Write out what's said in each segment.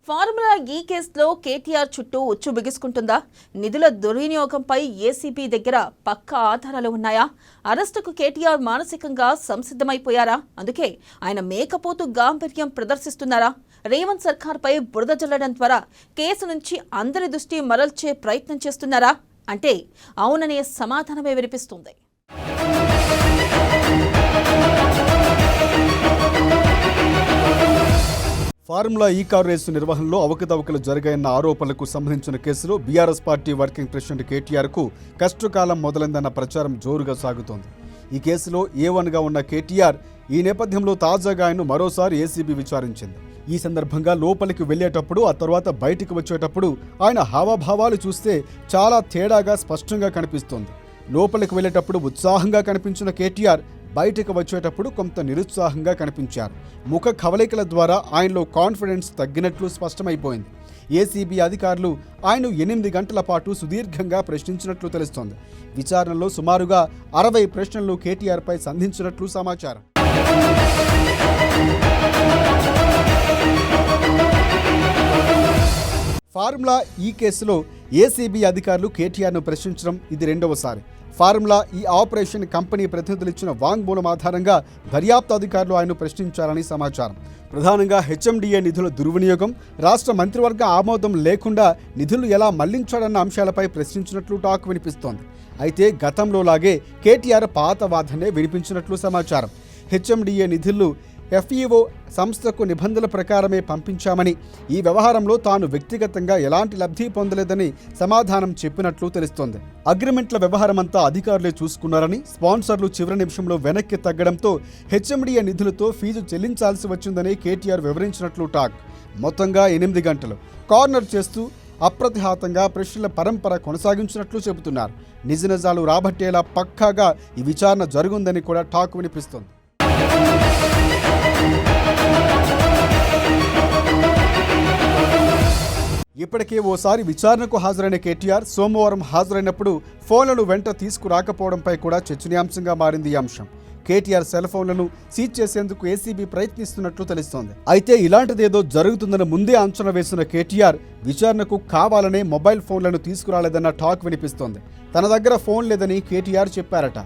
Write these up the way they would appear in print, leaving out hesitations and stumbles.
Formula ఈ కేసులో కేటీఆర్ చుట్టూ ఉచ్చు బిగుసుకుంటుందా? నిధుల దుర్వినియోగంపై ఏసీబీ దగ్గర పక్కా ఆధారాలు ఉన్నాయా? అరెస్టుకు కేటీఆర్ మానసికంగా సంసిద్ధమైపోయారా? అందుకే ఆయన మేకపోతు గాంభీర్యం ప్రదర్శిస్తున్నారా? రేవంత్ సర్కార్పై బురద జల్లడం ద్వారా కేసు నుంచి అందరి దృష్టి మరల్చే ప్రయత్నం చేస్తున్నారా అంటే అవుననే సమాధానమే వినిపిస్తుంది. ఫార్ములా ఈ కారు రేసు నిర్వహణలో అవకతవకలు జరిగాయన్న ఆరోపణలకు సంబంధించిన కేసులో బీఆర్ఎస్ పార్టీ వర్కింగ్ ప్రెసిడెంట్ కేటీఆర్కు కష్టకాలం మొదలైందన్న ప్రచారం జోరుగా సాగుతోంది. ఈ కేసులో A1గా ఉన్న కేటీఆర్ ఈ నేపథ్యంలో తాజాగా ఆయన్ను మరోసారి ఏసీబీ విచారించింది. ఈ సందర్భంగా లోపలికి వెళ్లేటప్పుడు ఆ తర్వాత బయటికి వచ్చేటప్పుడు ఆయన హావభావాలు చూస్తే చాలా తేడాగా స్పష్టంగా కనిపిస్తోంది. లోపలికి వెళ్లేటప్పుడు ఉత్సాహంగా కనిపించిన కేటీఆర్ బయటకు వచ్చేటప్పుడు కొంత నిరుత్సాహంగా కనిపించారు. ముఖ కవళికల ద్వారా ఆయనలో కాన్ఫిడెన్స్ తగ్గినట్లు స్పష్టమైపోయింది. ఏసీబీ అధికారులు ఆయన 8 గంటల పాటు సుదీర్ఘంగా ప్రశ్నించినట్లు తెలుస్తోంది. విచారణలో సుమారుగా 60 ప్రశ్నలు కేటీఆర్పై సంధించినట్లు సమాచారం. ఫార్ములా ఈ కేసులో ఏసీబీ అధికారులు కేటీఆర్ను ప్రశ్నించడం ఇది రెండవసారి. ఫార్ములా ఈ ఆపరేషన్ కంపెనీ ప్రతినిధులు ఇచ్చిన వాంగ్మూలం ఆధారంగా దర్యాప్తు అధికారులు ఆయన్ను ప్రశ్నించారని సమాచారం. ప్రధానంగా హెచ్ఎండిఏ నిధుల దుర్వినియోగం, రాష్ట్ర మంత్రివర్గ ఆమోదం లేకుండా నిధులు ఎలా మళ్లించాడన్న అంశాలపై ప్రశ్నించినట్లు టాక్ వినిపిస్తోంది. అయితే గతంలో లాగే కేటీఆర్ పాత వాదనే వినిపించినట్లు సమాచారం. హెచ్ఎండిఏ నిధులు FEO సంస్థకు నిబంధనల ప్రకారమే పంపించామని, ఈ వ్యవహారంలో తాను వ్యక్తిగతంగా ఎలాంటి లబ్ధి పొందలేదని సమాధానం చెప్పినట్లు తెలుస్తోంది. అగ్రిమెంట్ల వ్యవహారమంతా అధికారులే చూసుకున్నారని, స్పాన్సర్లు చివరి నిమిషంలో వెనక్కి తగ్గడంతో హెచ్ఎండిఏ నిధులతో ఫీజు చెల్లించాల్సి వచ్చిందని కేటీఆర్ వివరించినట్లు టాక్. మొత్తంగా 8 గంటలు కార్నర్ చేస్తూ అప్రతిహాతంగా ప్రశ్నల పరంపర కొనసాగించినట్లు చెబుతున్నారు. నిజనిజాలు రాబట్టేలా పక్కాగా ఈ విచారణ జరుగుందని కూడా టాక్ వినిపిస్తోంది. ఇప్పటికే ఓసారి విచారణకు హాజరైన కేటీఆర్ సోమవారం హాజరైనప్పుడు ఫోన్లను వెంట తీసుకురాకపోవడంపై కూడా చర్చనీయాంశంగా మారింది ఈ అంశం. కేటీఆర్ సెల్ ఫోన్లను సీజ్ చేసేందుకు ఏసీబీ ప్రయత్నిస్తున్నట్లు తెలుస్తోంది. అయితే ఇలాంటిదేదో జరుగుతుందని ముందే అంచనా వేసిన కేటీఆర్ విచారణకు కావాలనే మొబైల్ ఫోన్లను తీసుకురాలేదన్న టాక్ వినిపిస్తోంది. తన దగ్గర ఫోన్ లేదని కేటీఆర్ చెప్పారట.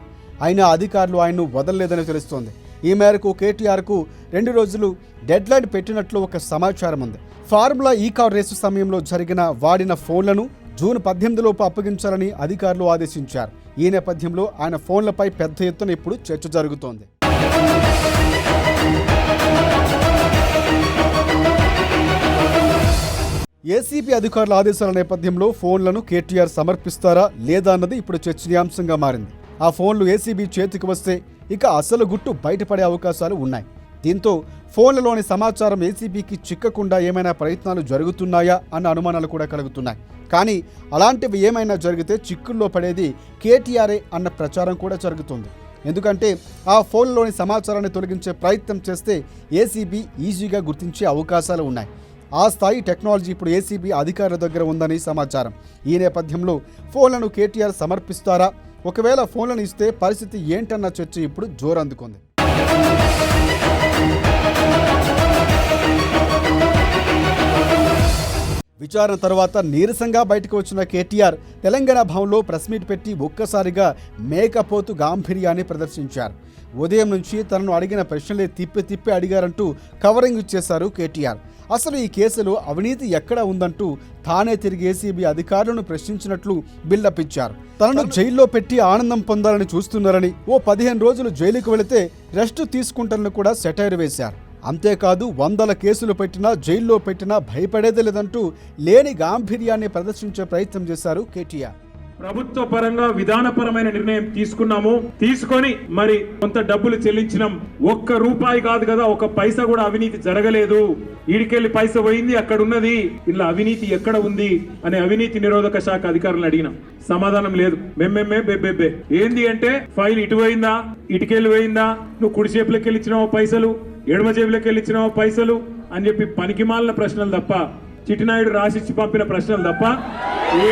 అయినా అధికారులు ఆయన్ను వదలలేదని తెలుస్తోంది. ఈ మేరకు కేటీఆర్కు 2 రోజులు డెడ్లైన్ పెట్టినట్లు ఒక సమాచారం ఉంది. ఫార్ములా ఈ కార్ రేసు సమయంలో జరిగిన వాడిన ఫోన్లను జూన్ 18లోపు అప్పగించాలని అధికారులు ఆదేశించారు. ఈ నేపథ్యంలో ఆయన ఫోన్లపై పెద్ద ఎత్తున ఇప్పుడు చర్చ జరుగుతోంది. ఏసీబీ అధికారుల ఆదేశాల నేపథ్యంలో ఫోన్లను కేటీఆర్ సమర్పిస్తారా లేదా అన్నది ఇప్పుడు చర్చనీయాంశంగా మారింది. ఆ ఫోన్లు ఏసీబీ చేతికి వస్తే ఇక అసలు గుట్టు బయటపడే అవకాశాలు ఉన్నాయి. దీంతో ఫోన్లలోని సమాచారం ఏసీబీకి చిక్కకుండా ఏమైనా ప్రయత్నాలు జరుగుతున్నాయా అన్న అనుమానాలు కూడా కలుగుతున్నాయి. కానీ అలాంటివి ఏమైనా జరిగితే చిక్కుల్లో పడేది కేటీఆర్ఏ అన్న ప్రచారం కూడా జరుగుతుంది. ఎందుకంటే ఆ ఫోన్లోని సమాచారాన్ని తొలగించే ప్రయత్నం చేస్తే ఏసీబీ ఈజీగా గుర్తించే అవకాశాలు ఉన్నాయి. ఆ స్థాయి టెక్నాలజీ ఇప్పుడు ఏసీబీ అధికారుల దగ్గర ఉందని సమాచారం. ఈ నేపథ్యంలో ఫోన్లను కేటీఆర్ సమర్పిస్తారా, ఒకవేళ ఫోన్లను ఇస్తే పరిస్థితి ఏంటన్న చర్చ ఇప్పుడు జోరందుకుంది. విచారణ తర్వాత నీరసంగా బయటకు వచ్చిన కేటీఆర్ తెలంగాణ భవన్లో ప్రెస్ మీట్ పెట్టి ఒక్కసారిగా మేకపోతు గాంభీర్యాన్ని ప్రదర్శించారు. ఉదయం నుంచి తనను అడిగిన ప్రశ్నలే తిప్పి అడిగారంటూ కవరింగ్ ఇచ్చేశారు కేటీఆర్. అసలు ఈ కేసులో అవినీతి ఎక్కడ ఉందంటూ తానే తిరిగి ఏసీబీ అధికారులను ప్రశ్నించినట్లు బిల్డప్ ఇచ్చారు. తనను జైల్లో పెట్టి ఆనందం పొందాలని చూస్తున్నారని, ఓ 15 రోజులు జైలుకు వెళితే రెస్ట్ తీసుకుంటారని కూడా సెటైర్ వేశారు. అంతేకాదు 100 కేసులు పెట్టినా జైల్లో పెట్టినా భయపడేదే లేదంటూ లేని గాంభీర్యాన్ని ప్రదర్శించే ప్రయత్నం చేశారు కేటీఆర్. ప్రభుత్వ పరంగా విధానపరమైన నిర్ణయం తీసుకొని మరి కొంత డబ్బులు చెల్లించినాం. ఒక్క రూపాయి కాదు కదా, ఒక పైసా కూడా అవినీతి జరగలేదు. ఈడికెళ్ళి పైస పోయింది, అక్కడ ఉన్నది, ఇలా అవినీతి ఎక్కడ ఉంది అని అవినీతి నిరోధక శాఖ అధికారులను అడిగినాం. సమాధానం లేదు. బెబ్బే ఏంది అంటే ఫైల్ ఇటు పోయిందా, ఇటుకెళ్ళి పోయిందా, నువ్వు కుడి చేపులకి వెళ్ళిచ్చినావో పైసలు, ఎడమ జేబులోకి వెళ్ళిచ్చినావో పైసలు అని చెప్పి పనికిమాలిన ప్రశ్నలు తప్ప, చిట్టినాయుడు రాసిచ్చి పంపిన ప్రశ్నలు తప్ప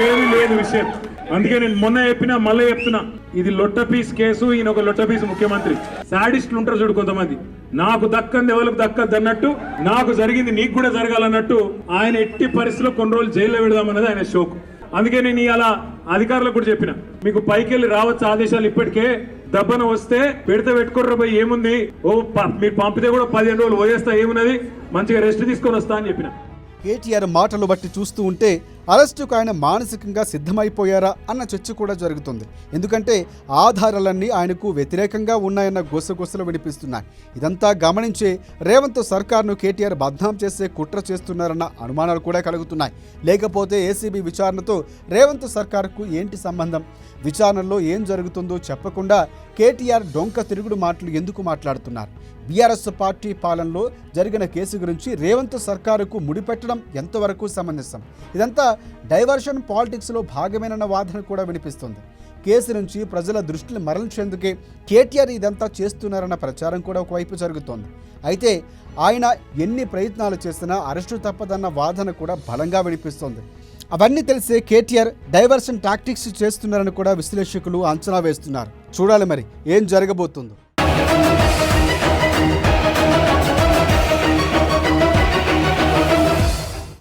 ఏమీ లేదు విషయం. అందుకే నేను మొన్న చెప్పినా మళ్ళీ చెప్తున్నా, ఇది లొట్ట పీస్ కేసు, ఈయన ఒక లొట్ట పీస్ ముఖ్యమంత్రి. సాడిస్టులు ఉంటారు చూడు కొంతమంది, నాకు దక్కంది ఎవరికి దక్కద్దు అన్నట్టు, నాకు జరిగింది నీకు కూడా జరగాలన్నట్టు ఆయన ఎట్టి పరిస్థితిలో కొన్ని రోజులు జైల్లో పెడదామన్నది ఆయన షోక్. అందుకే నేను ఇలా అధికారులకు కూడా చెప్పిన, మీకు పైకి వెళ్ళి రావచ్చు ఆదేశాలు, ఇప్పటికే దబ్బన వస్తే పెడితే పెట్టుకోర్ర పోయి ఏముంది, మీరు పంపితే కూడా 15 రోజులు పోయేస్తా, ఏమున్నది, మంచిగా రెస్ట్ తీసుకొని వస్తా అని చెప్పిన. కేటీఆర్ మాటలు బట్టి చూస్తూ ఉంటే అరెస్టుకు ఆయన మానసికంగా సిద్ధమైపోయారా అన్న చర్చ కూడా జరుగుతుంది. ఎందుకంటే ఆధారాలన్నీ ఆయనకు వ్యతిరేకంగా ఉన్నాయన్న గుసగుసలు వినిపిస్తున్నాయి. ఇదంతా గమనించే రేవంత్ సర్కార్ను కేటీఆర్ బద్నాం చేసే కుట్ర చేస్తున్నారన్న అనుమానాలు కూడా కలుగుతున్నాయి. లేకపోతే ఏసీబీ విచారణతో రేవంత్ సర్కార్కు ఏంటి సంబంధం? విచారణలో ఏం జరుగుతుందో చెప్పకుండా కేటీఆర్ డొంక తిరుగుడు మాటలు ఎందుకు మాట్లాడుతున్నారు? బీఆర్ఎస్ పార్టీ పాలనలో జరిగిన కేసు గురించి రేవంత్ సర్కారుకు ముడిపెట్టడం ఎంతవరకు సమంజసం? ఇదంతా డైవర్షన్ పాలిటిక్స్లో భాగమేనన్న వాదన కూడా వినిపిస్తుంది. కేసు నుంచి ప్రజల దృష్టిని మరల్చేందుకే కేటీఆర్ ఇదంతా చేస్తున్నారన్న ప్రచారం కూడా ఒకవైపు జరుగుతోంది. అయితే ఆయన ఎన్ని ప్రయత్నాలు చేసినా అరెస్టు తప్పదన్న వాదన కూడా బలంగా వినిపిస్తోంది. అవన్నీ తెలిసే కేటీఆర్ డైవర్షన్ టాక్టిక్స్ చేస్తున్నారని కూడా విశ్లేషకులు అంచనా వేస్తున్నారు. చూడాలి మరి ఏం జరగబోతుందో.